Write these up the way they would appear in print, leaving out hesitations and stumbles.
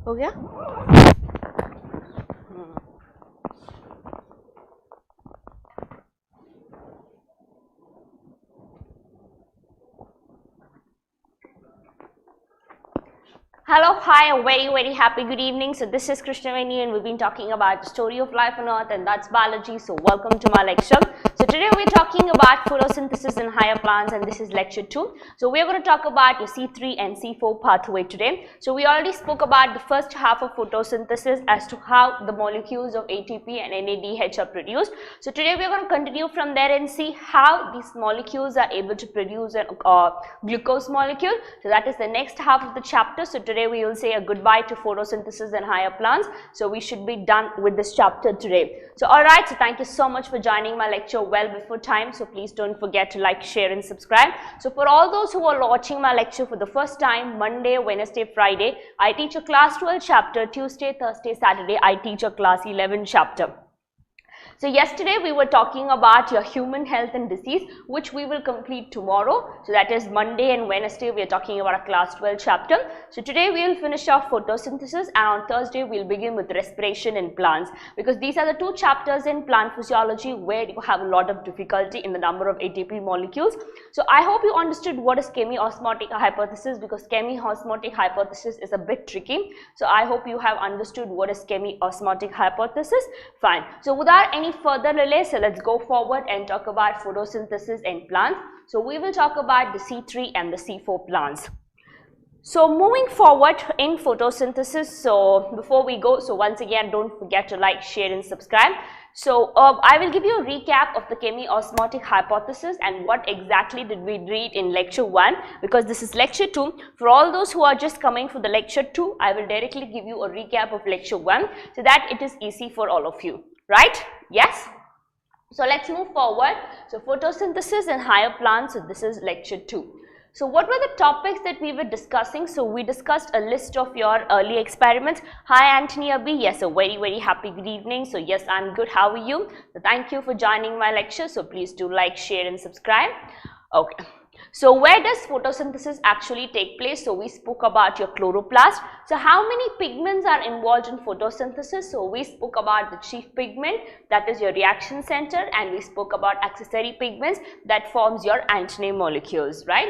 हो गया? Hello, hi, a very happy good evening. So this is Krishnaveni and we've been talking about the story of life on earth, and that's biology. So welcome to my lecture. So today we're talking about photosynthesis in higher plants, and this is lecture 2. So we're going to talk about your C3 and C4 pathway today. So we already spoke about the first half of photosynthesis as to how the molecules of ATP and NADH are produced. So today we're going to continue from there and see how these molecules are able to produce a glucose molecule. So that is the next half of the chapter. So today we will say a goodbye to photosynthesis in higher plants. So we should be done with this chapter today. So alright, so thank you so much for joining my lecture well before time. So please don't forget to like, share and subscribe. So for all those who are watching my lecture for the first time, Monday, Wednesday, Friday, I teach a class 12 chapter. Tuesday, Thursday, Saturday, I teach a class 11 chapter. So yesterday we were talking about your human health and disease, which we will complete tomorrow. So that is Monday and Wednesday we are talking about a class 12 chapter. So today we will finish off photosynthesis, and on Thursday we will begin with respiration in plants, because these are the two chapters in plant physiology where you have a lot of difficulty in the number of ATP molecules. So I hope you understood what is chemiosmotic hypothesis, because chemiosmotic hypothesis is a bit tricky. So I hope you have understood what is chemiosmotic hypothesis. Fine. So without any further delay, so let's go forward and talk about photosynthesis in plants. So we will talk about the C3 and the C4 plants. So moving forward in photosynthesis, so before we go, so once again don't forget to like, share and subscribe. So I will give you a recap of the chemiosmotic hypothesis and what exactly did we read in lecture 1, because this is lecture 2. For all those who are just coming for the lecture 2, I will directly give you a recap of lecture 1 so that it is easy for all of you. Right? Yes? So let's move forward. So photosynthesis in higher plants, so this is lecture 2. So what were the topics that we were discussing? So we discussed a list of your early experiments. Hi Anthony Abhi, yes, a very happy good evening. So yes, I'm good. How are you? So thank you for joining my lecture. So please do like, share and subscribe. Okay. So where does photosynthesis actually take place? So we spoke about your chloroplast. So how many pigments are involved in photosynthesis? So we spoke about the chief pigment, that is your reaction center, and we spoke about accessory pigments that forms your antennae molecules, right?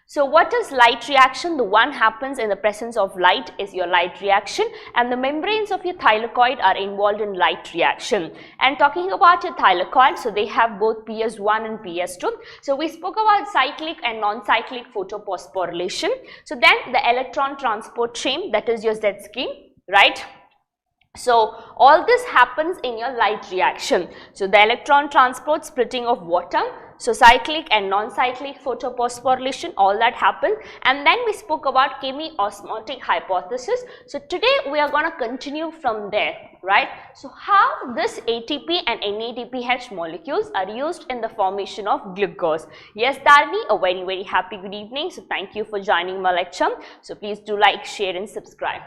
So what is light reaction? The one happens in the presence of light is your light reaction, and the membranes of your thylakoid are involved in light reaction. And talking about your thylakoid, so they have both PS1 and PS2. So we spoke about cyclic and non-cyclic photophosphorylation. So then the electron transport chain, that is your Z scheme, right? So all this happens in your light reaction. So the electron transport, splitting of water, so cyclic and non-cyclic photophosphorylation, all that happens. And then we spoke about chemiosmotic hypothesis. So today we are going to continue from there, right? So how this ATP and NADPH molecules are used in the formation of glucose. Yes, Darni, a very happy good evening. So thank you for joining my lecture. So please do like, share and subscribe.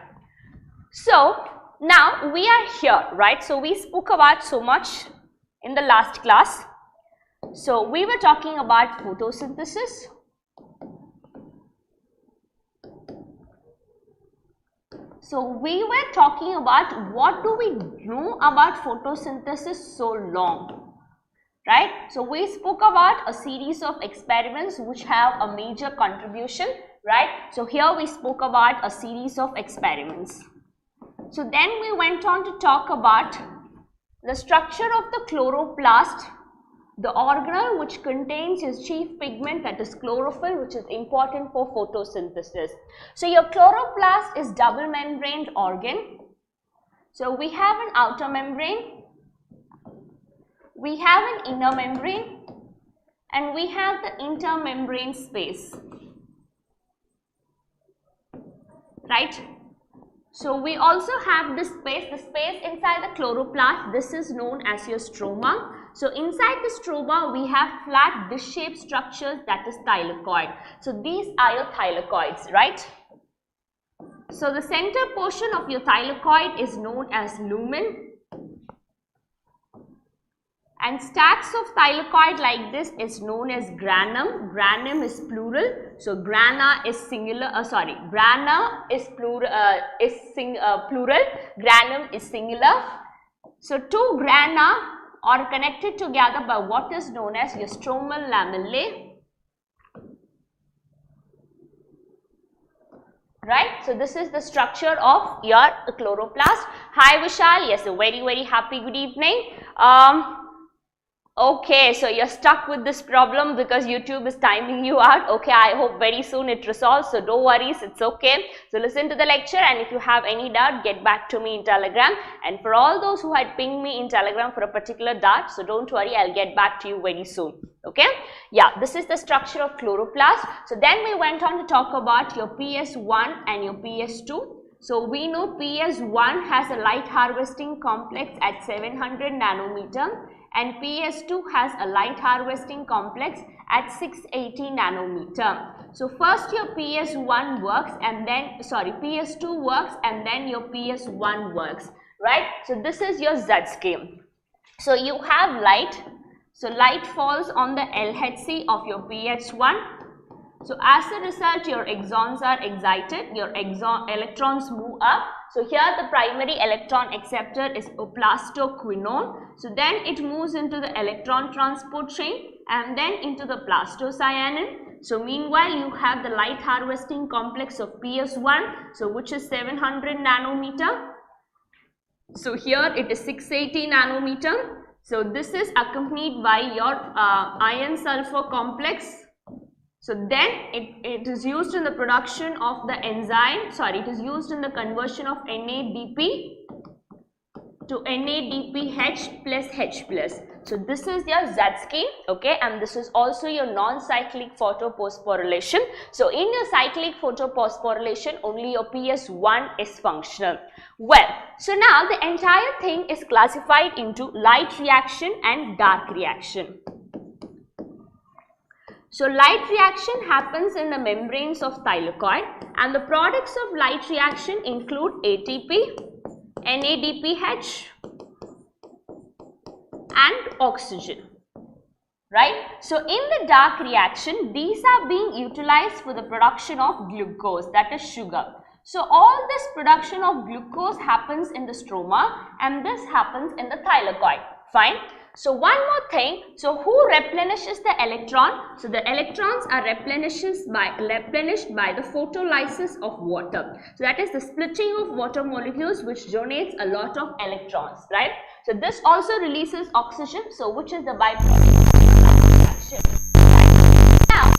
So now we are here, right? So we spoke about so much in the last class. So we were talking about photosynthesis. So we were talking about what do we know about photosynthesis so long, right? So we spoke about a series of experiments which have a major contribution, right? So here we spoke about a series of experiments. So then we went on to talk about the structure of the chloroplast, the organelle which contains its chief pigment, that is chlorophyll, which is important for photosynthesis. So your chloroplast is double membraned organ. So we have an outer membrane, we have an inner membrane, and we have the intermembrane space, right? So we also have this space, the space inside the chloroplast. This is known as your stroma. So inside the stroma we have flat dish-shaped structures, that is thylakoid. So these are your thylakoids, right? So the center portion of your thylakoid is known as lumen, And stacks of thylakoid like this is known as granum. Granum is plural, so grana is singular. Grana is plural. Plural. Granum is singular. So two grana are connected together by what is known as your stromal lamellae. Right, so this is the structure of your chloroplast. Hi Vishal, yes, a very happy good evening. Okay, so you're stuck with this problem because YouTube is timing you out. Okay, I hope very soon it resolves, so don't worry, it's okay. So listen to the lecture, and if you have any doubt, get back to me in Telegram. And for all those who had pinged me in Telegram for a particular doubt, so don't worry, I'll get back to you very soon. Okay, yeah, this is the structure of chloroplast. So then we went on to talk about your PS1 and your PS2. So we know PS1 has a light harvesting complex at 700 nanometer. And PS2 has a light harvesting complex at 680 nanometer. So first your PS1 works and then, PS2 works and then your PS1 works, right? So this is your 𝐬𝐞𝐬𝐭. So you have light. So light falls on the LHC of your PS1. So as a result, your exons are excited, your electrons move up. So here the primary electron acceptor is plastoquinone. So then it moves into the electron transport chain and then into the plastocyanin. So meanwhile, you have the light harvesting complex of PS1, so which is 700 nanometer. So here it is 680 nanometer. So this is accompanied by your iron sulfur complex. So then it is used in the production of the enzyme, it is used in the conversion of NADP to NADPH plus H plus. So this is your 𝐬𝐸, okay, and this is also your non-cyclic photophosphorylation. So in your cyclic photophosphorylation, only your PS1 is functional. Well, so now the entire thing is classified into light reaction and dark reaction. So light reaction happens in the membranes of thylakoid, and the products of light reaction include ATP, NADPH and oxygen, right? So in the dark reaction, these are being utilized for the production of glucose, that is sugar. So all this production of glucose happens in the stroma and this happens in the thylakoid, fine. So one more thing, so who replenishes the electron? So the electrons are replenished by the photolysis of water. So that is the splitting of water molecules which donates a lot of electrons, right? So this also releases oxygen, so which is the byproduct of reaction. Right? Now,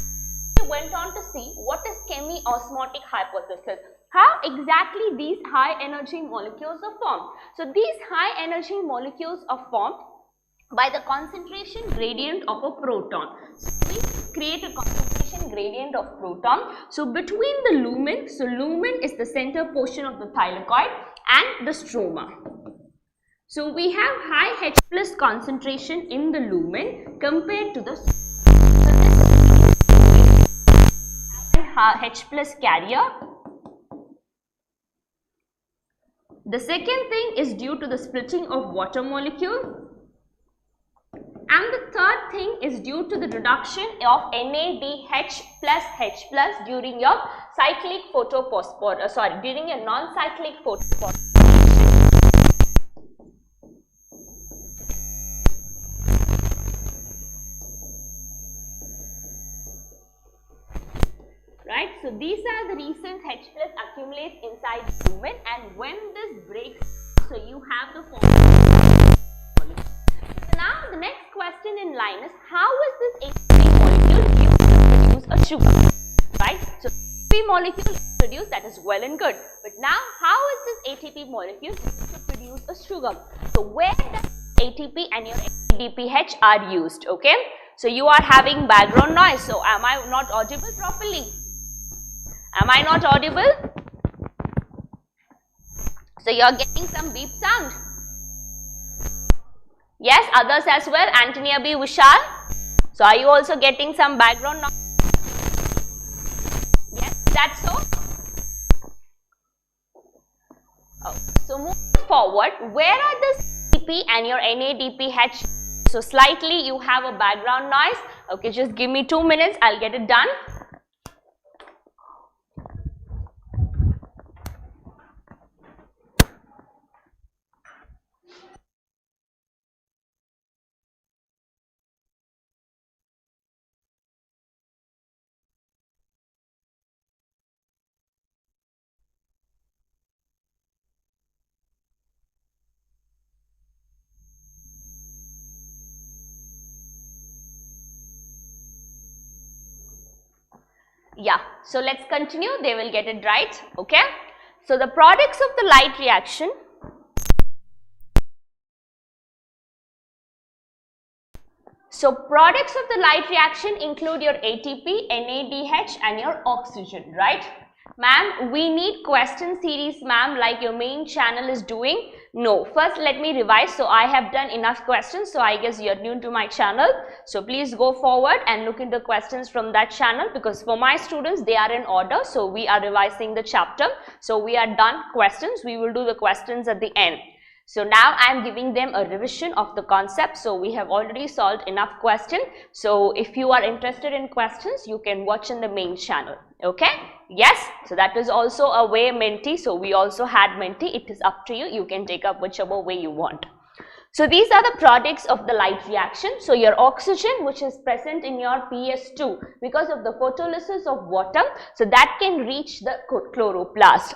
we went on to see what is chemiosmotic hypothesis. How exactly these high energy molecules are formed? So these high energy molecules are formed by the concentration gradient of a proton. So we create a concentration gradient of proton. So between the lumen, so lumen is the center portion of the thylakoid, and the stroma. So we have high H plus concentration in the lumen compared to the H plus carrier. The second thing is due to the splitting of water molecule. And the third thing is due to the reduction of NADH plus H plus during your cyclic during your non-cyclic photophosphorylation. Right, so these are the reasons H plus accumulates inside the lumen, and when this breaks, so you have the formation. Now the next question in line is, how is this ATP molecule used to produce a sugar, right? So ATP molecule is produced, that is well and good, but now how is this ATP molecule used to produce a sugar? So where does ATP and your NADPH are used, okay? So you are having background noise, so am I not audible properly? Am I not audible? So you are getting some beep sound. Yes, others as well, Antonia B. Vishal. So are you also getting some background noise? Yes, that's so. Oh, so moving forward, where are this ATP and your NADPH? So slightly you have a background noise. Okay, just give me 2 minutes, I'll get it done. Yeah, so let's continue, they will get it right, okay. So the products of the light reaction, include your ATP, NADH and your oxygen, right? Ma'am, we need question series, ma'am, like your main channel is doing. No, first let me revise. So I have done enough questions, so I guess you're new to my channel. So please go forward and look into questions from that channel, because for my students they are in order. So we are revising the chapter. So we are done questions. We will do the questions at the end. So now I am giving them a revision of the concept. So we have already solved enough questions. So if you are interested in questions, you can watch in the main channel. Okay? Yes. So that is also a way Menti. So we also had Menti. It is up to you. You can take up whichever way you want. So these are the products of the light reaction. So your oxygen, which is present in your PS2 because of the photolysis of water, so that can reach the chloroplast.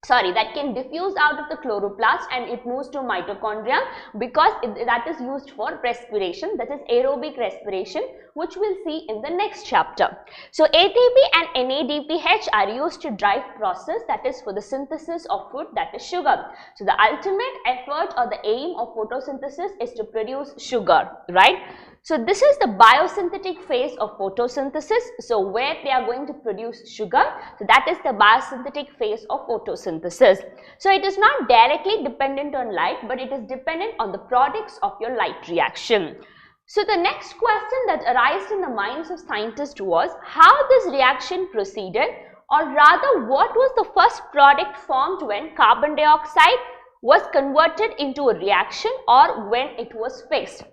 That can diffuse out of the chloroplast and it moves to mitochondria, because that is used for respiration, that is aerobic respiration, which we'll see in the next chapter. So ATP and NADPH are used to drive process, that is for the synthesis of food, that is sugar. So the ultimate effort or the aim of photosynthesis is to produce sugar, right? So this is the biosynthetic phase of photosynthesis. So where they are going to produce sugar, so that is the biosynthetic phase of photosynthesis. So it is not directly dependent on light, but it is dependent on the products of your light reaction. So the next question that arose in the minds of scientists was how this reaction proceeded, or rather what was the first product formed when carbon dioxide was converted into a reaction or when it was fixed.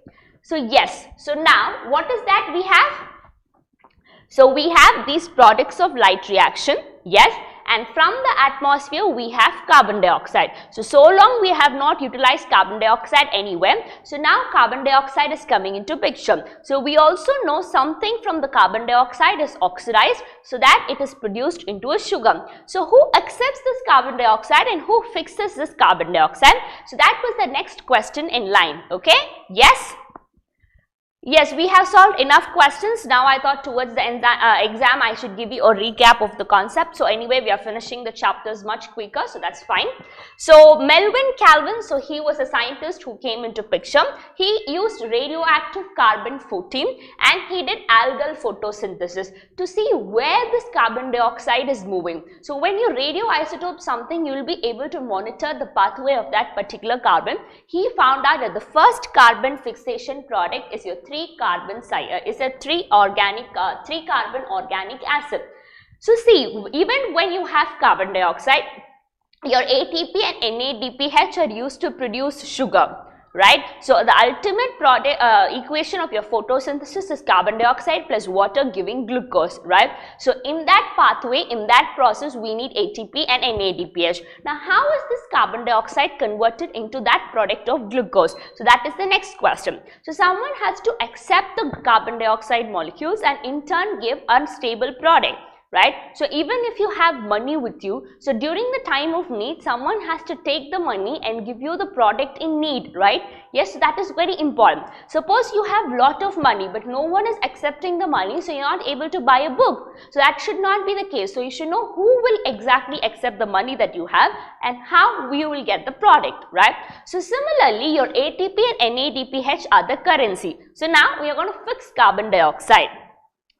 So yes, so now what is that we have? So we have these products of light reaction, yes, and from the atmosphere we have carbon dioxide. So long we have not utilized carbon dioxide anywhere, so now carbon dioxide is coming into picture. So we also know something from the carbon dioxide is oxidized, so that it is produced into a sugar. So who accepts this carbon dioxide and who fixes this carbon dioxide? So that was the next question in line, okay, yes. Yes, we have solved enough questions. Now I thought towards the exam I should give you a recap of the concept. So anyway, we are finishing the chapters much quicker, so that's fine. So Melvin Calvin, so he was a scientist who came into picture. He used radioactive carbon-14 and he did algal photosynthesis to see where this carbon dioxide is moving. So when you radioisotope something, you will be able to monitor the pathway of that particular carbon. He found out that the first carbon fixation product is your 3-carbon organic acid. So see, even when you have carbon dioxide, your ATP and NADPH are used to produce sugar, right? So the ultimate product equation of your photosynthesis is carbon dioxide plus water giving glucose, right? So in that pathway, in that process, we need ATP and NADPH. Now how is this carbon dioxide converted into that product of glucose? So that is the next question. So someone has to accept the carbon dioxide molecules and in turn give unstable product, right? So even if you have money with you, so during the time of need, someone has to take the money and give you the product in need, right? Yes, that is very important. Suppose you have lot of money, but no one is accepting the money, so you're not able to buy a book. So that should not be the case. So you should know who will exactly accept the money that you have and how you will get the product, right? So similarly, your ATP and NADPH are the currency. So now we are going to fix carbon dioxide.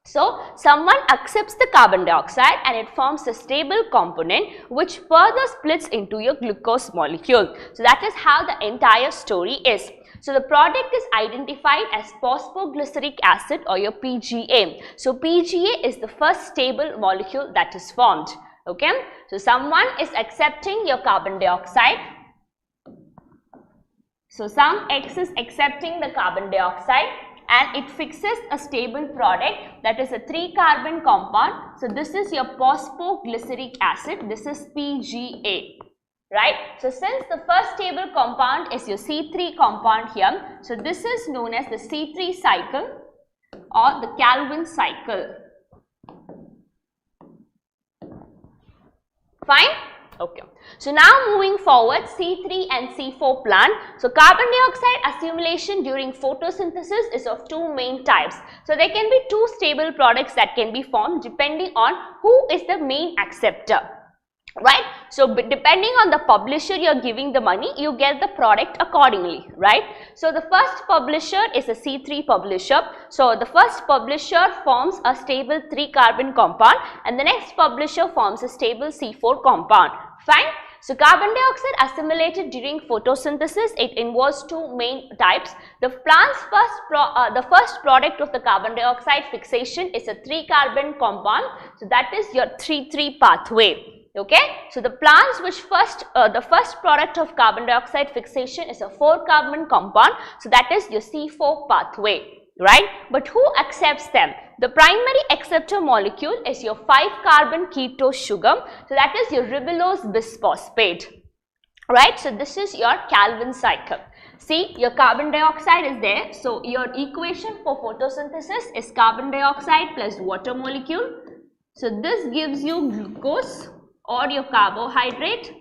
So someone accepts the carbon dioxide and it forms a stable component which further splits into your glucose molecule. So that is how the entire story is. So the product is identified as phosphoglyceric acid or your PGA. So PGA is the first stable molecule that is formed. Okay. So someone is accepting your carbon dioxide. So some X is accepting the carbon dioxide and it fixes a stable product, that is a 3-carbon compound. So this is your phosphoglyceric acid, this is PGA, right? So since the first stable compound is your C3 compound here, so this is known as the C3 cycle or the Calvin cycle. Fine? Okay. So now moving forward, C3 and C4 plant. So carbon dioxide accumulation during photosynthesis is of 2 main types. So there can be 2 stable products that can be formed depending on who is the main acceptor, right? So depending on the publisher you are giving the money, you get the product accordingly, right? So the first publisher is a C3 publisher. So the first publisher forms a stable 3-carbon compound and the next publisher forms a stable C4 compound. Fine. So carbon dioxide assimilated during photosynthesis, it involves 2 main types. The plant's first product of the carbon dioxide fixation is a 3-carbon compound. So that is your 3,3 pathway. Okay, so the plants which the first product of carbon dioxide fixation is a 4-carbon compound, so that is your C4 pathway, right? But who accepts them? The primary acceptor molecule is your 5-carbon ketose sugar, so that is your ribulose bisphosphate, right? So this is your Calvin cycle. See, your carbon dioxide is there, so your equation for photosynthesis is carbon dioxide plus water molecule. So this gives you glucose or your carbohydrate,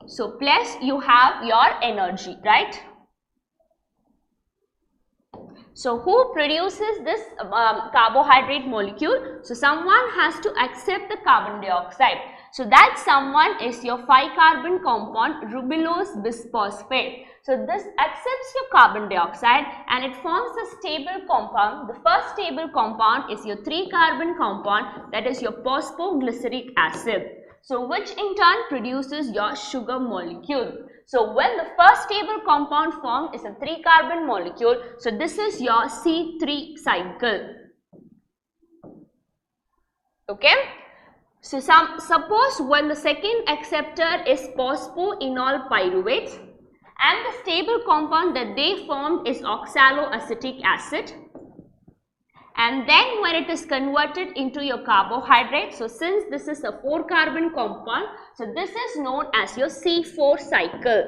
so plus you have your energy, right? So who produces this carbohydrate molecule? So someone has to accept the carbon dioxide. So that someone is your 5-carbon compound ribulose bisphosphate. So this accepts your carbon dioxide and it forms a stable compound. The first stable compound is your 3-carbon compound, that is your phosphoglyceric acid. So which in turn produces your sugar molecule. So when the first stable compound formed is a 3-carbon molecule, so this is your C3 cycle. Okay. So suppose when the second acceptor is phosphoenol pyruvate and the stable compound that they formed is oxaloacetic acid. And then when it is converted into your carbohydrate, so since this is a 4-carbon compound, so this is known as your C4 cycle.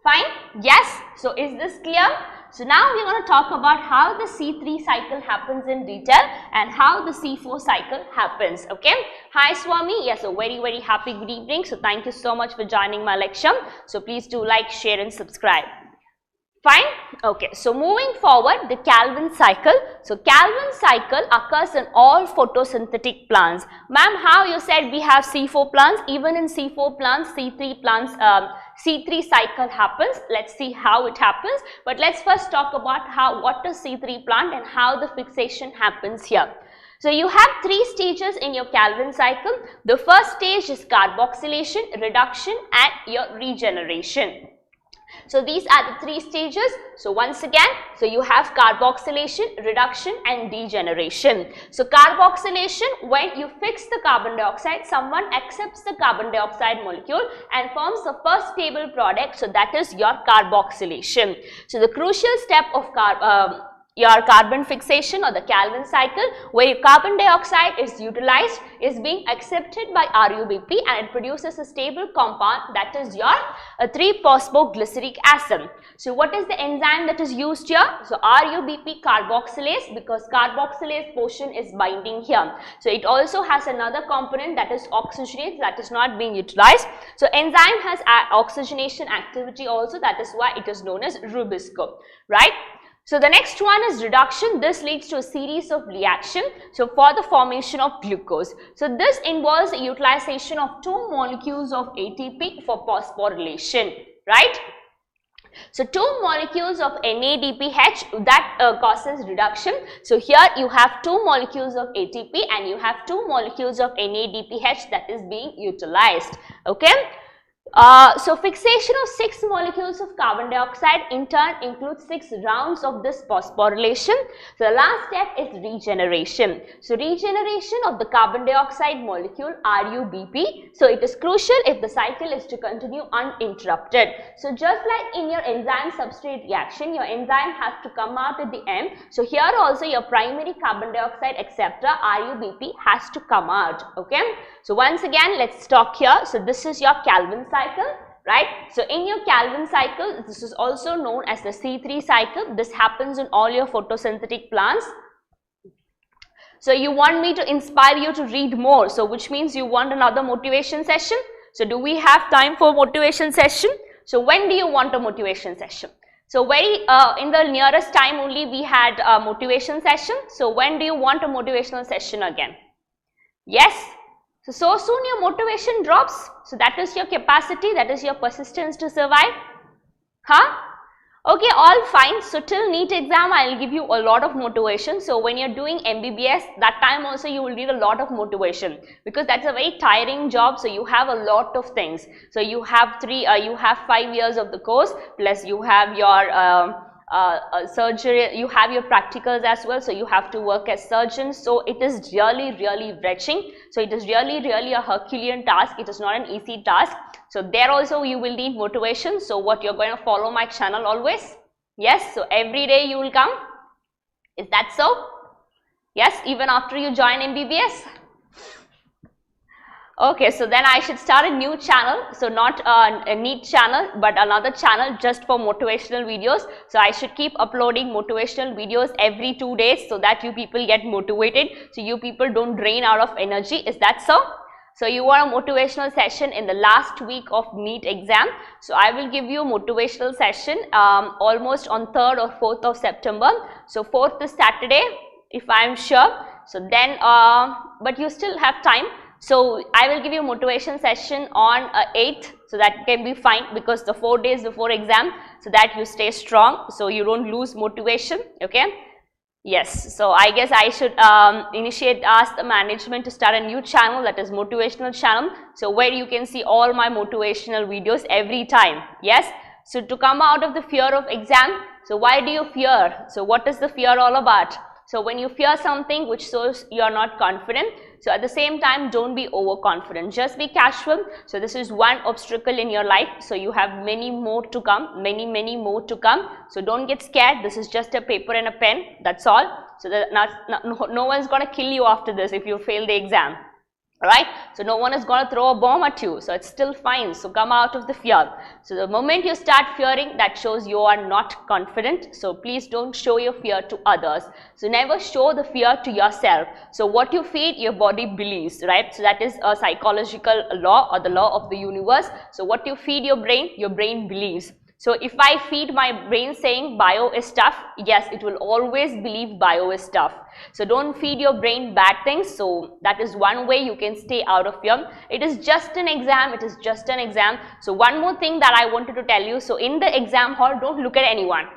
Fine? Yes? So is this clear? So now we are going to talk about how the C3 cycle happens in detail and how the C4 cycle happens. Okay? Hi Swami. Yes, a very happy good evening. So thank you so much for joining my lecture. So please do like, share and subscribe. Fine? Okay, so moving forward, the Calvin cycle. So Calvin cycle occurs in all photosynthetic plants. Ma'am, how you said we have C4 plants? Even in C4 plants, C3 plants, C3 cycle happens. Let's see how it happens. But let's first talk about what is C3 plant and how the fixation happens here. So you have 3 stages in your Calvin cycle. The first stage is carboxylation, reduction and your regeneration. So these are the 3 stages. So once again, so you have carboxylation, reduction and degeneration. So carboxylation, when you fix the carbon dioxide, someone accepts the carbon dioxide molecule and forms the first stable product. So that is your carboxylation. So the crucial step of your carbon fixation or the Calvin cycle, where carbon dioxide is utilized, is being accepted by RUBP and it produces a stable compound, that is your 3-phosphoglyceric acid. So what is the enzyme that is used here? So RUBP carboxylase, because carboxylase portion is binding here. So it also has another component, that is oxygenase, that is not being utilized. So enzyme has oxygenation activity also, that is why it is known as Rubisco, right? So the next one is reduction. This leads to a series of reaction, so for the formation of glucose. So this involves the utilization of 2 molecules of ATP for phosphorylation, right? So 2 molecules of NADPH, that causes reduction. So here you have 2 molecules of ATP and you have 2 molecules of NADPH that is being utilized. Okay. So fixation of 6 molecules of carbon dioxide in turn includes 6 rounds of this phosphorylation. So the last step is regeneration. So regeneration of the carbon dioxide molecule RuBP. So it is crucial if the cycle is to continue uninterrupted. So just like in your enzyme substrate reaction, your enzyme has to come out at the end. So here also your primary carbon dioxide acceptor RuBP has to come out. Okay. So once again, let's talk here. So this is your Calvin cycle, right? So in your Calvin cycle, this is also known as the C3 cycle. This happens in all your photosynthetic plants. So you want me to inspire you to read more. So which means you want another motivation session. So do we have time for motivation session? So when do you want a motivation session? So in the nearest time only we had a motivation session. So when do you want a motivational session again? Yes. So soon your motivation drops. So that is your capacity, that is your persistence to survive. Huh? Okay, all fine. So till NEET exam, I will give you a lot of motivation. So when you're doing MBBS, that time also you will need a lot of motivation because that's a very tiring job. So you have a lot of things. So you have 5 years of the course, plus you have your surgery, you have your practicals as well, so you have to work as surgeons. So it is really wrenching. So it is really a Herculean task. It is not an easy task. So there also you will need motivation. So what, you're going to follow my channel always? Yes. So every day you will come. Is that so? Yes, even after you join MBBS. Okay, so then I should start a new channel. So not a NEET channel, but another channel just for motivational videos. So I should keep uploading motivational videos every 2 days so that you people get motivated. So you people don't drain out of energy. Is that so? So you want a motivational session in the last week of NEET exam. So I will give you a motivational session almost on 3rd or 4th of September. So 4th is Saturday, if I am sure. So then, but you still have time. So I will give you a motivation session on 8th, so that can be fine because the 4 days before exam, so that you stay strong, so you don't lose motivation. Okay. Yes. So I guess I should ask the management to start a new channel, that is motivational channel. So where you can see all my motivational videos every time. Yes. So to come out of the fear of exam. So why do you fear? So what is the fear all about? So when you fear something which shows you are not confident, so at the same time, don't be overconfident. Just be casual. So this is one obstacle in your life. So you have many more to come, many more to come. So don't get scared. This is just a paper and a pen. That's all. So that no one's going to kill you after this if you fail the exam. Alright, so no one is going to throw a bomb at you, so it's still fine. So come out of the fear. So the moment you start fearing, that shows you are not confident. So please don't show your fear to others. So never show the fear to yourself. So what you feed, your body believes, right? So that is a psychological law or the law of the universe. So what you feed your brain believes. So if I feed my brain saying bio is tough, yes, it will always believe bio is tough. So don't feed your brain bad things. So that is one way you can stay out of fear. It is just an exam. It is just an exam. So one more thing that I wanted to tell you. So in the exam hall, don't look at anyone.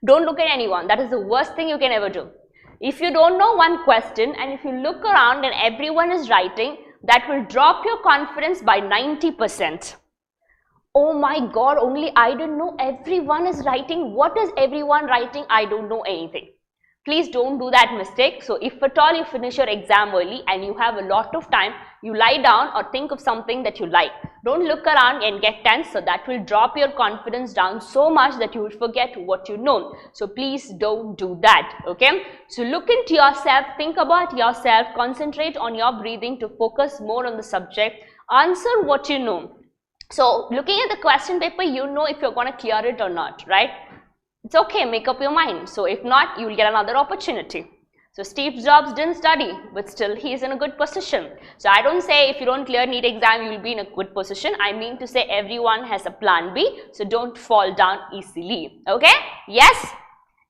Don't look at anyone. That is the worst thing you can ever do. If you don't know one question and if you look around and everyone is writing, that will drop your confidence by 90%. Oh my God, only I don't know. Everyone is writing. What is everyone writing? I don't know anything. Please don't do that mistake. So if at all you finish your exam early and you have a lot of time, you lie down or think of something that you like. Don't look around and get tense. So that will drop your confidence down so much that you will forget what you know. So please don't do that. Okay. So look into yourself, think about yourself, concentrate on your breathing to focus more on the subject. Answer what you know. So looking at the question paper, you know if you're going to clear it or not, right? It's okay, make up your mind. So if not, you will get another opportunity. So Steve Jobs didn't study, but still he is in a good position. So I don't say if you don't clear NEET exam, you will be in a good position. I mean to say everyone has a plan B. So don't fall down easily. Okay? Yes?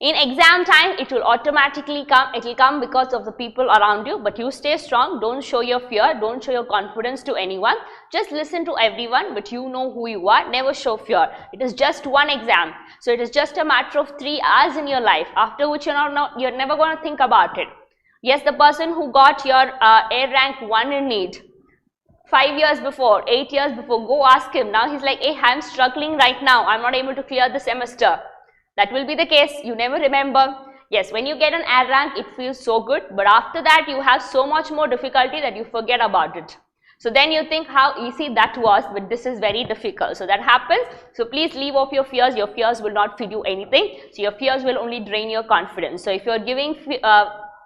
In exam time, it will automatically come. It will come because of the people around you. But you stay strong. Don't show your fear. Don't show your confidence to anyone. Just listen to everyone, but you know who you are. Never show fear. It is just one exam. So it is just a matter of 3 hours in your life, after which you're never going to think about it. Yes, the person who got your A rank 1 in NEET, 5 years before, 8 years before, go ask him. Now he's like, hey, I'm struggling right now. I'm not able to clear the semester. That will be the case. You never remember. Yes, when you get an A rank, it feels so good. But after that, you have so much more difficulty that you forget about it. So then you think how easy that was, but this is very difficult. So that happens. So please leave off your fears. Your fears will not feed you anything. So your fears will only drain your confidence. So if you're giving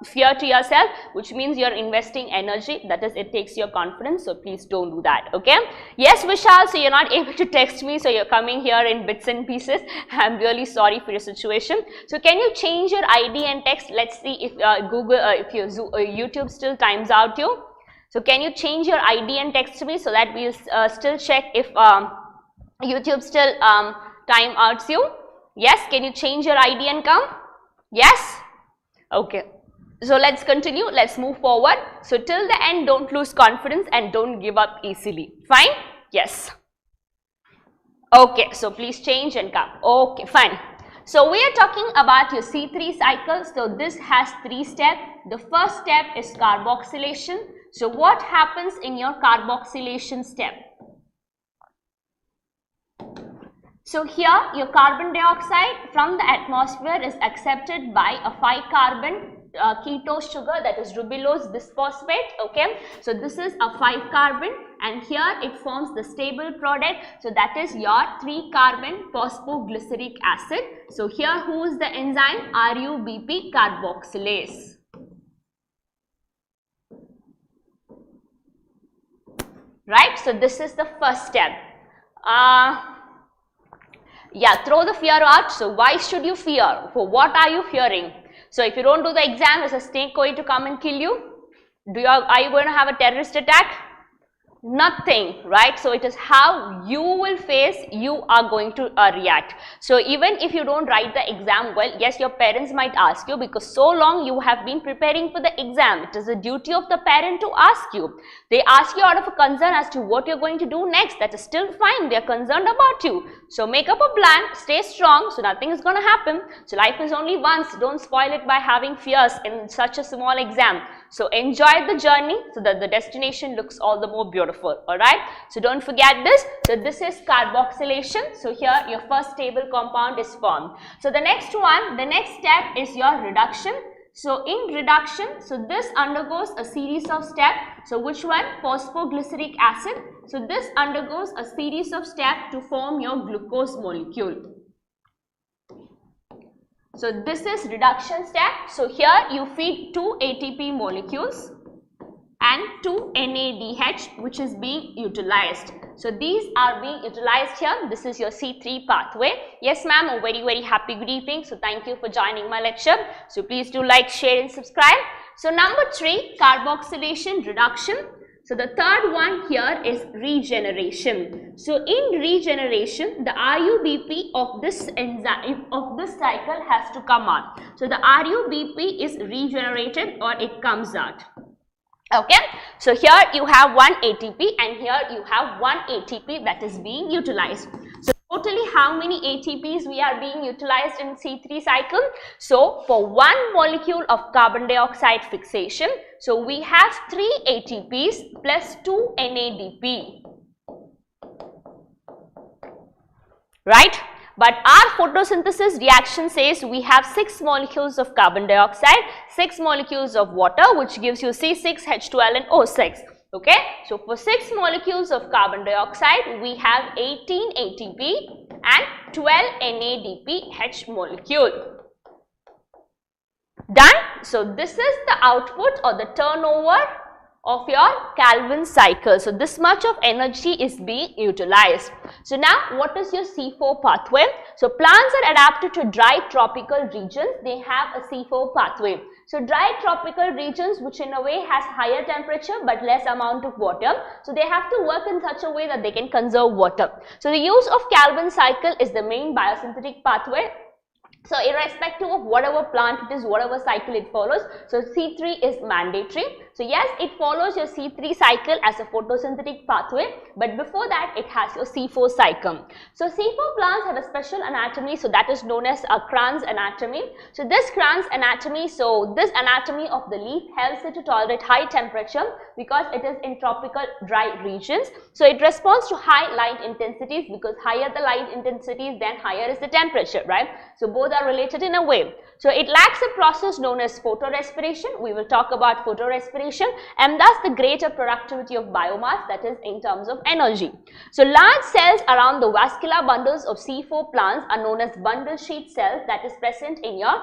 fear to yourself, which means you're investing energy, that is, it takes your confidence. So please don't do that. Okay. Yes, Vishal, so you're not able to text me. So you're coming here in bits and pieces. I'm really sorry for your situation. So can you change your ID and text? Let's see if YouTube still times out you. So can you change your ID and text me so that we'll still check if YouTube still time outs you? Yes, can you change your ID and come? Yes? Okay. So let's continue. Let's move forward. So till the end, don't lose confidence and don't give up easily. Fine? Yes. Okay. So please change and come. Okay, fine. So we are talking about your C3 cycle. So this has 3 steps. The first step is carboxylation. So what happens in your carboxylation step? So here your carbon dioxide from the atmosphere is accepted by a 5-carbon ketose sugar, that is ribulose bisphosphate. Okay, so this is a 5-carbon and here it forms the stable product. So that is your 3-carbon phosphoglyceric acid. So here who is the enzyme? RUBP carboxylase. Right, so this is the first step. Yeah, throw the fear out. So why should you fear? For what are you fearing? So if you don't do the exam, is a snake going to come and kill you? Are you going to have a terrorist attack? Nothing, right? So it is how you will face, you are going to react. So even if you don't write the exam well, yes, your parents might ask you because so long you have been preparing for the exam. It is the duty of the parent to ask you. They ask you out of a concern as to what you're going to do next. That is still fine. They are concerned about you. So make up a plan, stay strong, so nothing is going to happen. So life is only once. Don't spoil it by having fears in such a small exam. So enjoy the journey so that the destination looks all the more beautiful. Alright. So don't forget this. So this is carboxylation. So here your first stable compound is formed. So the next one, the next step is your reduction. So in reduction, so this undergoes a series of steps. So which one? Phosphoglyceric acid. So this undergoes a series of steps to form your glucose molecule. So this is reduction step. So here you feed 2 ATP molecules and 2 NADH which is being utilized. So these are being utilized here. This is your C3 pathway. Yes ma'am, a very happy good evening. So thank you for joining my lecture. So please do like, share and subscribe. So number 3, carboxylation reduction. So the third one here is regeneration. So in regeneration, the RUBP of this enzyme, of this cycle has to come out. So the RUBP is regenerated or it comes out. Okay, so here you have 1 ATP and here you have 1 ATP that is being utilized. So totally how many ATPs we are being utilized in C3 cycle? So for 1 molecule of carbon dioxide fixation, so we have 3 ATPs plus 2 NADP. Right? But our photosynthesis reaction says we have 6 molecules of carbon dioxide, 6 molecules of water, which gives you C6H12 and O6. Okay, so for 6 molecules of carbon dioxide, we have 18 ATP and 12 NADPH molecule. Done? So this is the output or the turnover of your Calvin cycle. So this much of energy is being utilized. So now what is your C4 pathway? So plants are adapted to dry tropical regions. They have a C4 pathway. So dry tropical regions which in a way has higher temperature but less amount of water. So they have to work in such a way that they can conserve water. So the use of Calvin cycle is the main biosynthetic pathway. So irrespective of whatever plant it is, whatever cycle it follows, so C3 is mandatory. So yes, it follows your C3 cycle as a photosynthetic pathway, but before that it has your C4 cycle. So C4 plants have a special anatomy, so that is known as a Kranz anatomy. So this Kranz anatomy, so this anatomy of the leaf helps it to tolerate high temperature. because it is in tropical dry regions. So it responds to high light intensities, because higher the light intensities, then higher is the temperature, right? So both are related in a way. So it lacks a process known as photorespiration. We will talk about photorespiration, and thus the greater productivity of biomass, that is in terms of energy. So large cells around the vascular bundles of C4 plants are known as bundle sheath cells, that is present in your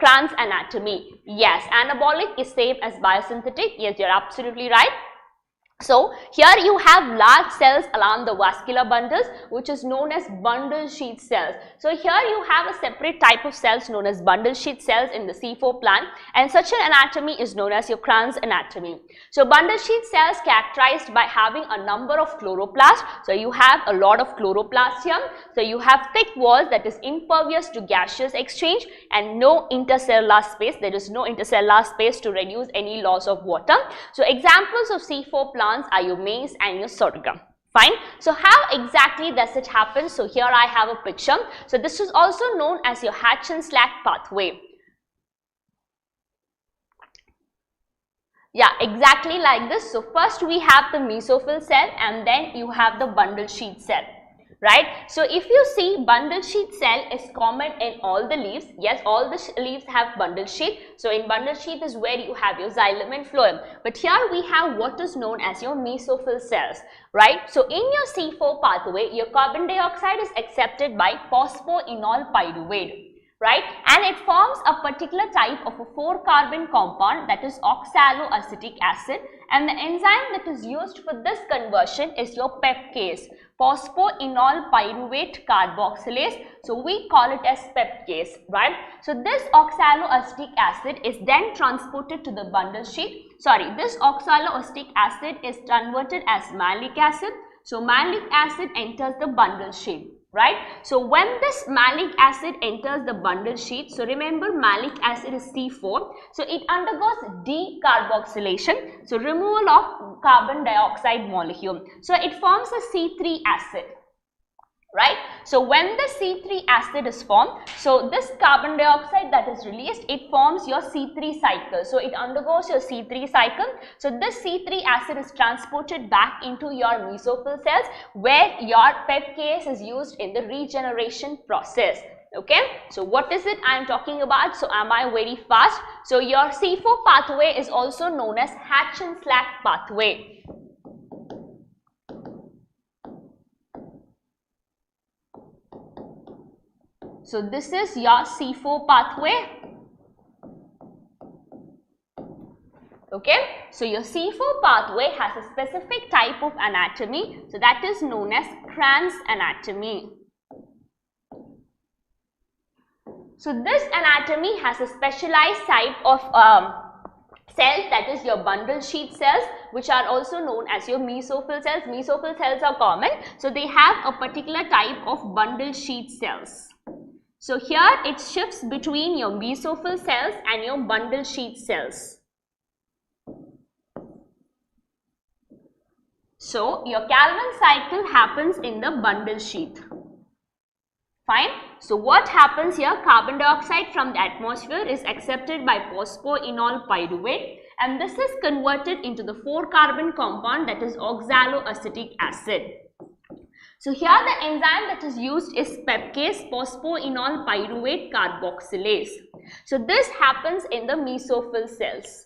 Kranz anatomy. Yes, anabolic is same as biosynthetic. Yes, you're absolutely right. So here you have large cells around the vascular bundles, which is known as bundle sheath cells. So here you have a separate type of cells known as bundle sheath cells in the C4 plant, and such an anatomy is known as your Kranz anatomy. So bundle sheath cells characterized by having a number of chloroplasts. So you have a lot of chloroplasts here. So you have thick walls that is impervious to gaseous exchange, and no intercellular space. There is no intercellular space to reduce any loss of water. So examples of C4 plants are your maize and your sorghum. Fine. So how exactly does it happen? So here I have a picture. So this is also known as your Hatch-and-Slack pathway. Yeah, exactly like this. So first we have the mesophyll cell, and then you have the bundle sheath cell. Right. So if you see, bundle sheath cell is common in all the leaves. Yes, all the leaves have bundle sheath. So in bundle sheath is where you have your xylem and phloem. But here we have what is known as your mesophyll cells. Right. So in your C4 pathway, your carbon dioxide is accepted by phosphoenol pyruvate. Right, and it forms a particular type of a 4-carbon compound, that is oxaloacetic acid, and the enzyme that is used for this conversion is your pepcase, phosphoenol pyruvate carboxylase. So we call it as pepcase, right? So this oxaloacetic acid is then transported to the bundle sheath. This oxaloacetic acid is converted as malic acid. So malic acid enters the bundle sheath. Right. So when this malic acid enters the bundle sheath, so remember malic acid is C4, so it undergoes decarboxylation, so removal of carbon dioxide molecule. So it forms a C3 acid. Right. So when the C3 acid is formed, so this carbon dioxide that is released, it forms your C3 cycle. So it undergoes your C3 cycle. So this C3 acid is transported back into your mesophyll cells, where your pepcase is used in the regeneration process. Okay, so what is it I am talking about? So am I very fast? So your C4 pathway is also known as Hatch-and-Slack pathway. So this is your C4 pathway. Okay, so your C4 pathway has a specific type of anatomy, so that is known as Kranz anatomy. So this anatomy has a specialized type of cells, that is your bundle sheath cells, which are also known as your mesophyll cells. Mesophyll cells are common, so they have a particular type of bundle sheath cells. So here it shifts between your mesophyll cells and your bundle sheath cells. So your Calvin cycle happens in the bundle sheath. Fine. So what happens here? Carbon dioxide from the atmosphere is accepted by phosphoenol pyruvate, and this is converted into the 4-carbon compound, that is oxaloacetic acid. So here the enzyme that is used is pepcase, phosphoenol pyruvate carboxylase. So this happens in the mesophyll cells.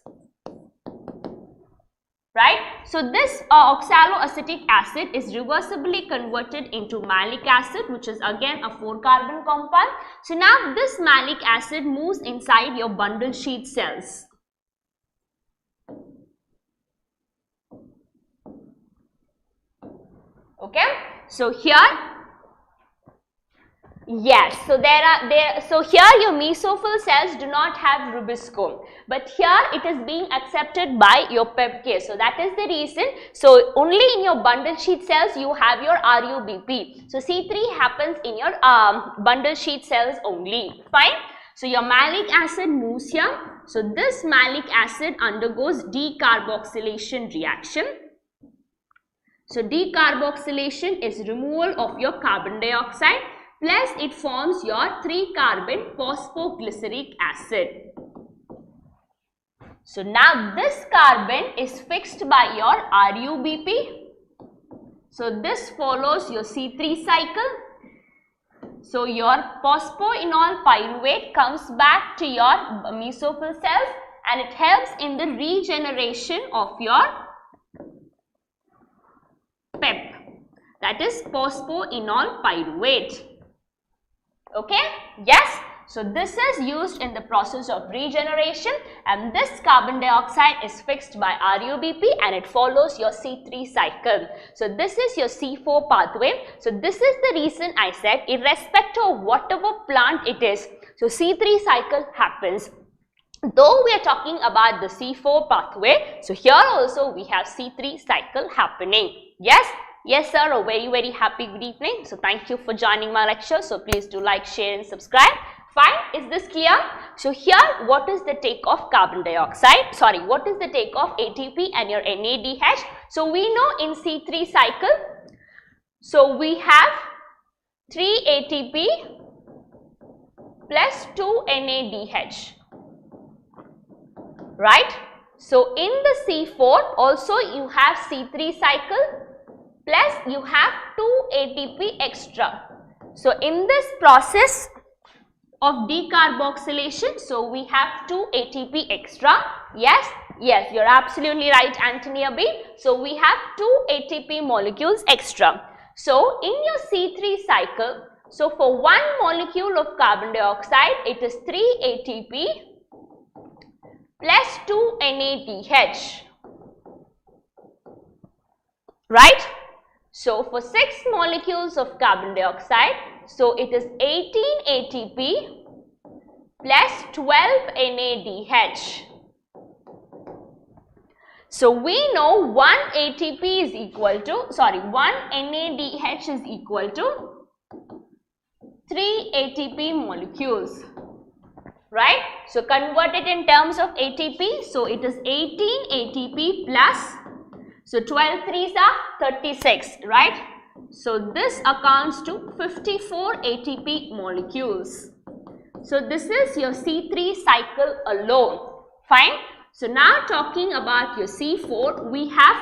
Right? So this oxaloacetic acid is reversibly converted into malic acid, which is again a 4-carbon compound. So now this malic acid moves inside your bundle sheath cells. Okay? So here, yes, so here your mesophyll cells do not have ribosome, but here it is being accepted by your pepcase. So that is the reason. So only in your bundle sheath cells you have your RUBP. So C3 happens in your bundle sheath cells only. Fine. So your malic acid moves here. So this malic acid undergoes decarboxylation reaction. So decarboxylation is removal of your carbon dioxide, plus it forms your 3-carbon phosphoglyceric acid. So now this carbon is fixed by your RUBP. So this follows your C3 cycle. So your phosphoenol pyruvate comes back to your mesophyll cells and it helps in the regeneration of your PEP, that is phosphoenol pyruvate. Okay, yes. So this is used in the process of regeneration and this carbon dioxide is fixed by RUBP and it follows your C3 cycle. So this is your C4 pathway. So this is the reason I said irrespective of whatever plant it is, so C3 cycle happens. Though we are talking about the C4 pathway, so here also we have C3 cycle happening. Yes? Yes sir, a very happy good evening. So thank you for joining my lecture. So please do like, share and subscribe. Fine, is this clear? So here what is the take of carbon dioxide? Sorry, what is the take of ATP and your NADH? So we know in C3 cycle, so we have 3 ATP plus 2 NADH. Right? So in the C4 also you have C3 cycle plus you have 2 ATP extra. So in this process of decarboxylation, so we have 2 ATP extra. Yes, yes, you're absolutely right, Antonia B. So we have 2 ATP molecules extra. So in your C3 cycle, so for one molecule of carbon dioxide, it is 3 ATP plus 2 NADH. Right? So for 6 molecules of carbon dioxide, so it is 18 ATP plus 12 NADH. So we know 1 ATP is equal to, 1 NADH is equal to 3 ATP molecules. Right? So convert it in terms of ATP. So it is 18 ATP plus, so 12 3s are 36, right? So this accounts to 54 ATP molecules. So this is your C3 cycle alone. Fine. So now talking about your C4, we have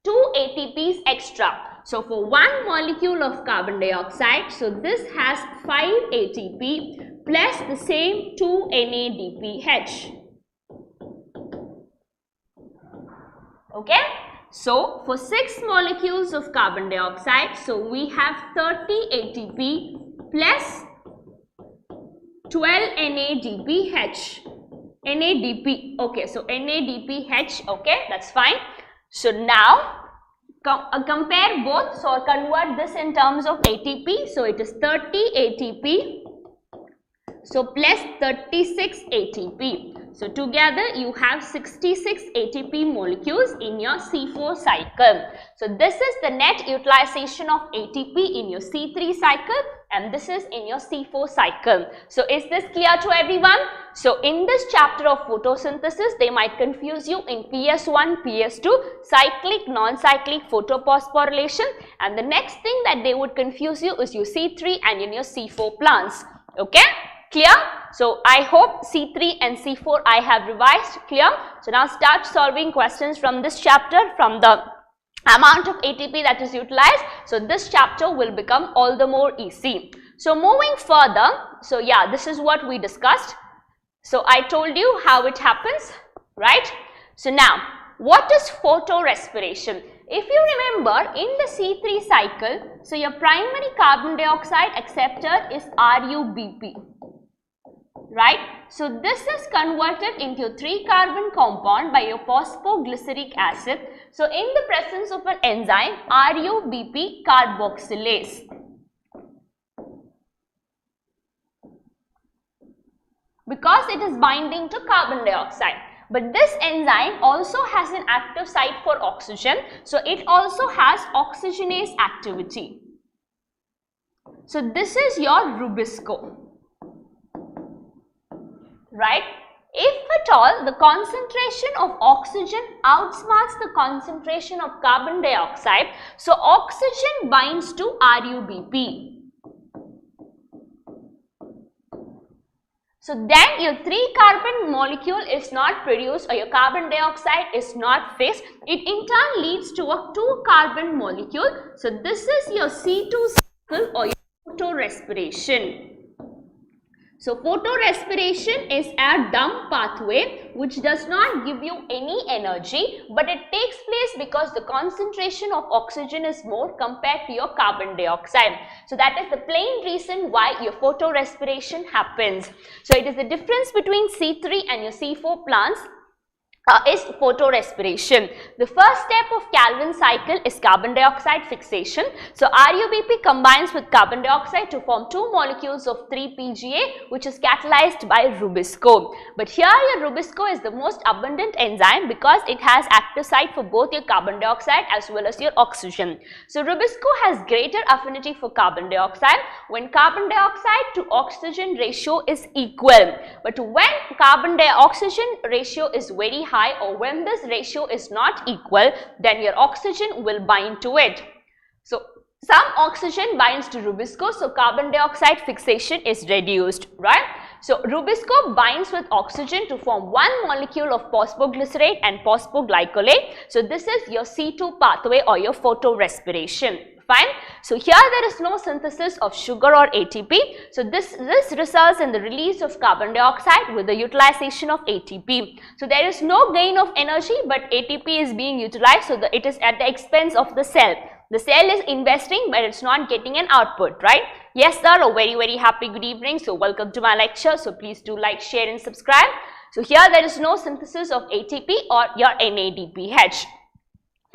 2 ATPs extra. So for one molecule of carbon dioxide, so this has 5 ATP plus the same 2 NADPH. Okay. So for 6 molecules of carbon dioxide, so we have 30 ATP plus 12 NADPH. NADP, okay, so NADPH, okay, that's fine. So now compare both, so convert this in terms of ATP, so it is 30 ATP, so plus 36 ATP. So together you have 66 ATP molecules in your C4 cycle. So this is the net utilization of ATP in your C3 cycle and this is in your C4 cycle. So is this clear to everyone? So in this chapter of photosynthesis, they might confuse you in PS1, PS2, cyclic, non-cyclic photophosphorylation, and the next thing that they would confuse you is your C3 and in your C4 plants. Okay? Clear? So I hope C3 and C4 I have revised. Clear? So now start solving questions from this chapter from the amount of ATP that is utilized. So this chapter will become all the more easy. So moving further, so yeah, this is what we discussed. So I told you how it happens, right? So now, what is photorespiration? If you remember in the C3 cycle, so your primary carbon dioxide acceptor is RUBP. Right? So this is converted into a 3-carbon compound by your phosphoglyceric acid. So in the presence of an enzyme RUBP carboxylase. Because it is binding to carbon dioxide. But this enzyme also has an active site for oxygen. So it also has oxygenase activity. So this is your Rubisco. Right? If at all the concentration of oxygen outsmarts the concentration of carbon dioxide, so oxygen binds to RUBP. So then your 3-carbon molecule is not produced, or your carbon dioxide is not fixed. It in turn leads to a 2-carbon molecule. So this is your C2 cycle or your photorespiration. So photorespiration is a dumb pathway which does not give you any energy, but it takes place because the concentration of oxygen is more compared to your carbon dioxide. So that is the plain reason why your photorespiration happens. So it is the difference between C3 and your C4 plants is photorespiration. The first step of Calvin cycle is carbon dioxide fixation. So RUBP combines with carbon dioxide to form 2 molecules of 3-PGA, which is catalyzed by Rubisco. But here your Rubisco is the most abundant enzyme because it has active site for both your carbon dioxide as well as your oxygen. So Rubisco has greater affinity for carbon dioxide when carbon dioxide to oxygen ratio is equal. But when carbon oxygen ratio is very high, or when this ratio is not equal, then your oxygen will bind to it. So some oxygen binds to Rubisco, so carbon dioxide fixation is reduced, right? So Rubisco binds with oxygen to form 1 molecule of phosphoglycerate and phosphoglycolate. So this is your C2 pathway or your photorespiration. Fine. So here there is no synthesis of sugar or ATP. So this results in the release of carbon dioxide with the utilization of ATP. So there is no gain of energy, but ATP is being utilized, so that it is at the expense of the cell. The cell is investing, but it's not getting an output, right? Yes sir, a very happy good evening. So welcome to my lecture. So please do like, share and subscribe. So here there is no synthesis of ATP or your NADPH.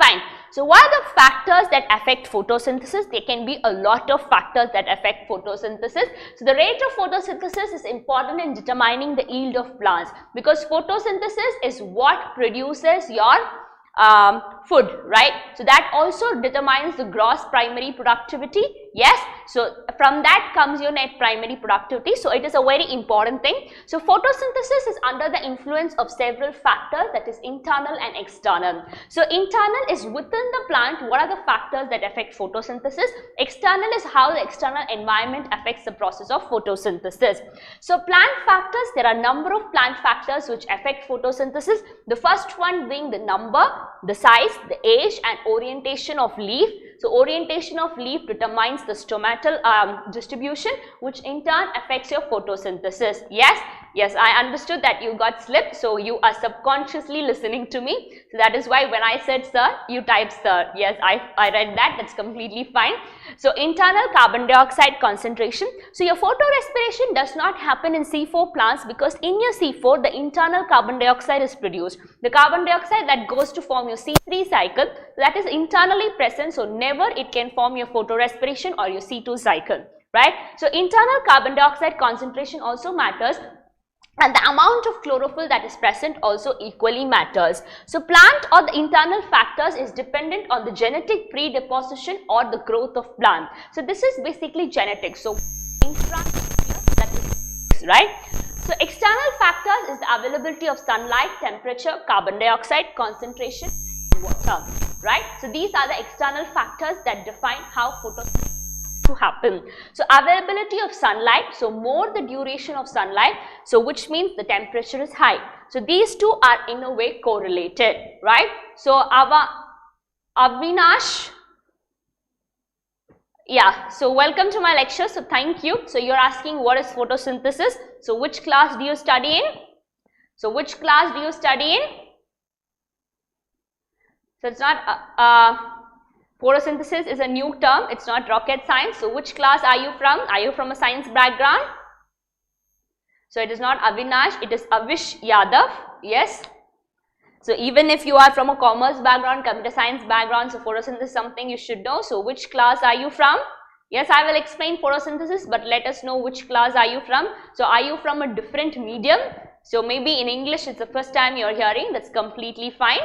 Fine. So what are the factors that affect photosynthesis? There can be a lot of factors that affect photosynthesis. So the rate of photosynthesis is important in determining the yield of plants, because photosynthesis is what produces your food, right? So that also determines the gross primary productivity. Yes, so from that comes your net primary productivity. So it is a very important thing. So photosynthesis is under the influence of several factors, that is internal and external. So internal is within the plant, what are the factors that affect photosynthesis? External is how the external environment affects the process of photosynthesis. So plant factors, there are a number of plant factors which affect photosynthesis. The first one being the number, the size, the age and orientation of leaf. So orientation of leaf determines the stomatal distribution, which in turn affects your photosynthesis. Yes, I understood that you got slipped, so you are subconsciously listening to me. So that is why when I said sir, you typed sir. Yes, I read that, that's completely fine. So internal carbon dioxide concentration. So your photorespiration does not happen in C4 plants, because in your C4 the internal carbon dioxide is produced. The carbon dioxide that goes to form your C3 cycle, that is internally present, so never it can form your photorespiration or your C2 cycle, right? So internal carbon dioxide concentration also matters, and the amount of chlorophyll that is present also equally matters. So plant or the internal factors is dependent on the genetic predisposition or the growth of plant. So this is basically genetics. So that is right. So external factors is the availability of sunlight, temperature, carbon dioxide, concentration, water, right? So these are the external factors that define how photosynthesis to happen. So availability of sunlight, so more the duration of sunlight, so which means the temperature is high. So these two are in a way correlated, right? So our Avinash, yeah, so welcome to my lecture. So thank you. So you're asking what is photosynthesis. So which class do you study in? So which class do you study in? So it's not photosynthesis is a new term, it's not rocket science. So which class are you from? Are you from a science background? So it is not Avinash, it is Avish Yadav. Yes. So even if you are from a commerce background, computer science background, so photosynthesis is something you should know. So which class are you from? Yes, I will explain photosynthesis, but let us know which class are you from. So are you from a different medium? So maybe in English it's the first time you are hearing, that's completely fine.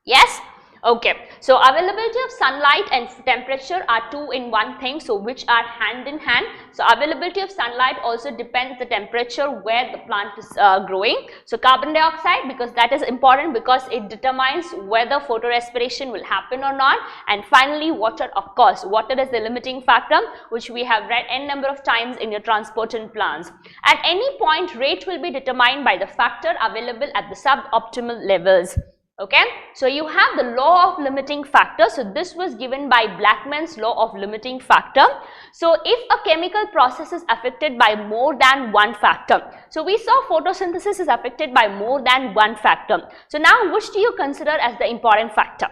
Yes. Okay, so availability of sunlight and temperature are two in one thing, so which are hand in hand. So availability of sunlight also depends the temperature where the plant is growing. So carbon dioxide, because that is important because it determines whether photorespiration will happen or not. And finally water, of course, water is the limiting factor, which we have read n number of times in your transport and plants. At any point, rate will be determined by the factor available at the suboptimal levels. Okay, so you have the law of limiting factor. So this was given by Blackman's law of limiting factor. So if a chemical process is affected by more than one factor, so we saw photosynthesis is affected by more than one factor. So now which do you consider as the important factor?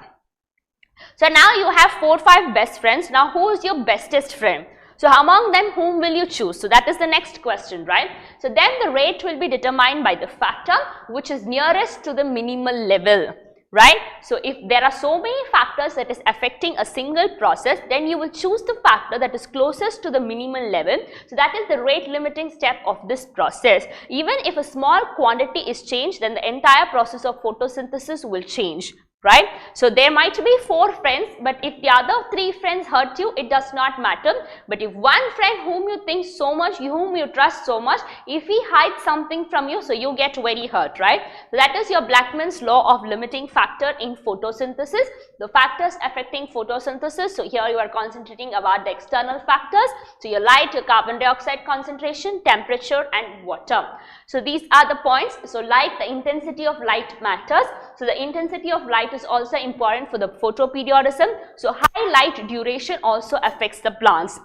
So now you have 4 or 5 best friends. Now who is your bestest friend? So among them, whom will you choose? So that is the next question, right? So then the rate will be determined by the factor which is nearest to the minimal level, right? So if there are so many factors that is affecting a single process, then you will choose the factor that is closest to the minimal level. So that is the rate limiting step of this process. Even if a small quantity is changed, then the entire process of photosynthesis will change. Right? So there might be 4 friends, but if the other 3 friends hurt you, it does not matter. But if one friend whom you think so much, whom you trust so much, if he hides something from you, so you get very hurt, right? So that is your Blackman's law of limiting factor in photosynthesis. The factors affecting photosynthesis, so here you are concentrating about the external factors. So your light, your carbon dioxide concentration, temperature and water. So these are the points. So light, the intensity of light matters. So the intensity of light is also important for the photoperiodism. So high light duration also affects the plants.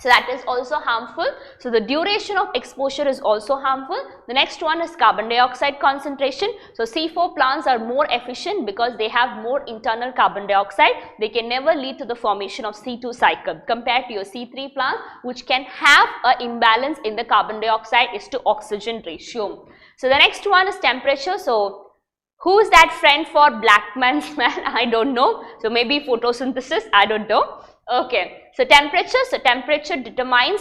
So that is also harmful. So the duration of exposure is also harmful. The next one is carbon dioxide concentration. So C4 plants are more efficient because they have more internal carbon dioxide. They can never lead to the formation of C2 cycle compared to your C3 plants, which can have an imbalance in the carbon dioxide is to oxygen ratio. So the next one is temperature. So who is that friend for Blackman's man? I don't know. So maybe photosynthesis, I don't know. Okay, so temperature determines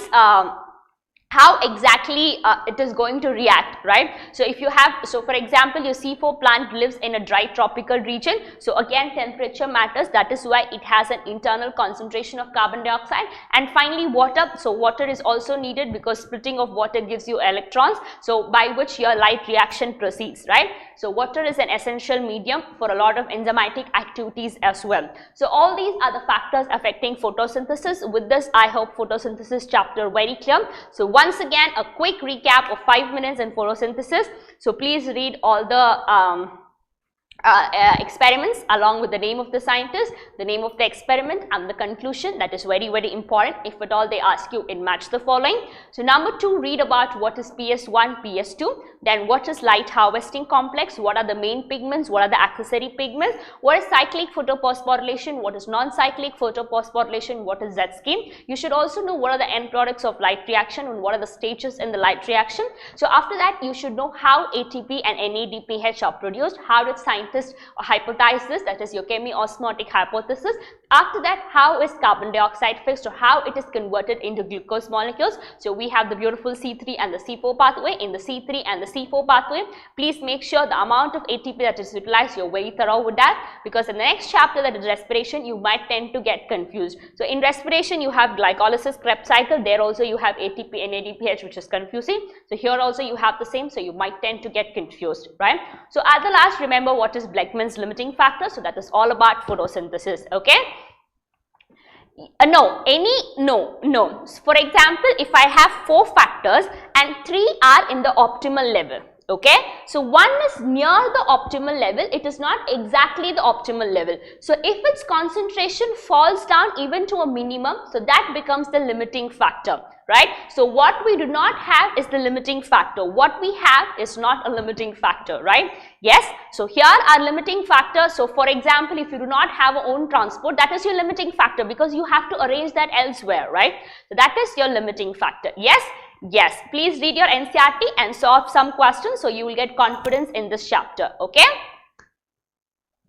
how exactly it is going to react, right? So if you have, so for example, your C4 plant lives in a dry tropical region. So again, temperature matters. That is why it has an internal concentration of carbon dioxide. And finally, water. So water is also needed because splitting of water gives you electrons. So by which your light reaction proceeds, right? So water is an essential medium for a lot of enzymatic activities as well. So all these are the factors affecting photosynthesis. With this, I hope photosynthesis chapter very clear. So once again, a quick recap of 5 minutes in photosynthesis. So please read all the experiments along with the name of the scientist, the name of the experiment and the conclusion. That is very, very important. If at all they ask you in match the following. So number 2, read about what is PS1, PS2, then what is light harvesting complex, what are the main pigments, what are the accessory pigments, what is cyclic photophosphorylation, what is non-cyclic photophosphorylation, what is Z-scheme. You should also know what are the end products of light reaction and what are the stages in the light reaction. So after that, you should know how ATP and NADPH are produced, how did scientists hypothesize this, that is your chemi-osmotic hypothesis. After that, how is carbon dioxide fixed, or how it is converted into glucose molecules. So we have the beautiful C3 and the C4 pathway. In the C3 and the C4 pathway, please make sure the amount of ATP that is utilized, you're very thorough with that, because in the next chapter, that is respiration, you might tend to get confused. So in respiration, you have glycolysis Krebs cycle. There also you have ATP and NADPH, which is confusing. So here also you have the same, so you might tend to get confused, right? So at the last, remember what is Blackman's limiting factor. So that is all about photosynthesis. Okay. No. For example, if I have 4 factors and 3 are in the optimal level, okay, so one is near the optimal level, it is not exactly the optimal level. So if its concentration falls down even to a minimum, so that becomes the limiting factor, right? So what we do not have is the limiting factor. What we have is not a limiting factor, right? Yes. So here are limiting factors. So for example, if you do not have your own transport, that is your limiting factor because you have to arrange that elsewhere, right? So that is your limiting factor. Yes. Yes, please read your NCERT and solve some questions so you will get confidence in this chapter. Okay.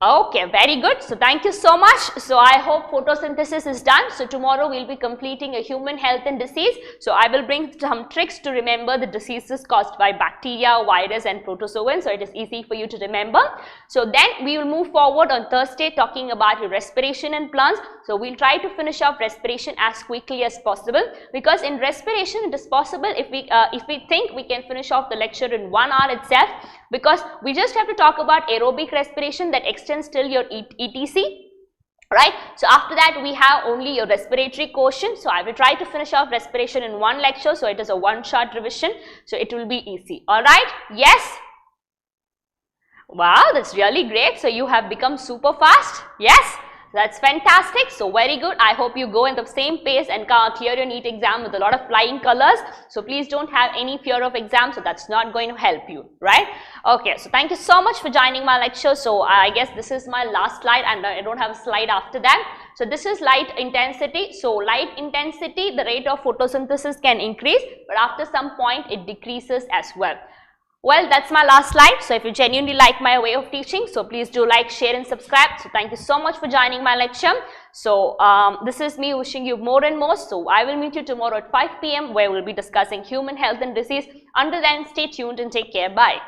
Okay, very good. So thank you so much. So I hope photosynthesis is done. So tomorrow we'll be completing a human health and disease. So I will bring some tricks to remember the diseases caused by bacteria, virus and protozoan. So it is easy for you to remember. So then we will move forward on Thursday talking about your respiration in plants. So we'll try to finish off respiration as quickly as possible, because in respiration it is possible if we think we can finish off the lecture in 1 hour itself, because we just have to talk about aerobic respiration that extends till your ETC, right? So after that we have only your respiratory quotient. So I will try to finish off respiration in one lecture, so it is a one-shot revision, so it will be easy. All right? Yes? Wow, that's really great. So you have become super fast. Yes? That's fantastic. So very good. I hope you go in the same pace and clear your NEET exam with a lot of flying colors. So please don't have any fear of exam. So that's not going to help you, right? Okay. So thank you so much for joining my lecture. So I guess this is my last slide, and I don't have a slide after that. So this is light intensity. So light intensity, the rate of photosynthesis can increase, but after some point it decreases as well. Well, that's my last slide. So if you genuinely like my way of teaching, so please do like, share and subscribe. So thank you so much for joining my lecture. So this is me wishing you more and more. So I will meet you tomorrow at 5 p.m. where we'll be discussing human health and disease. Until then, stay tuned and take care. Bye.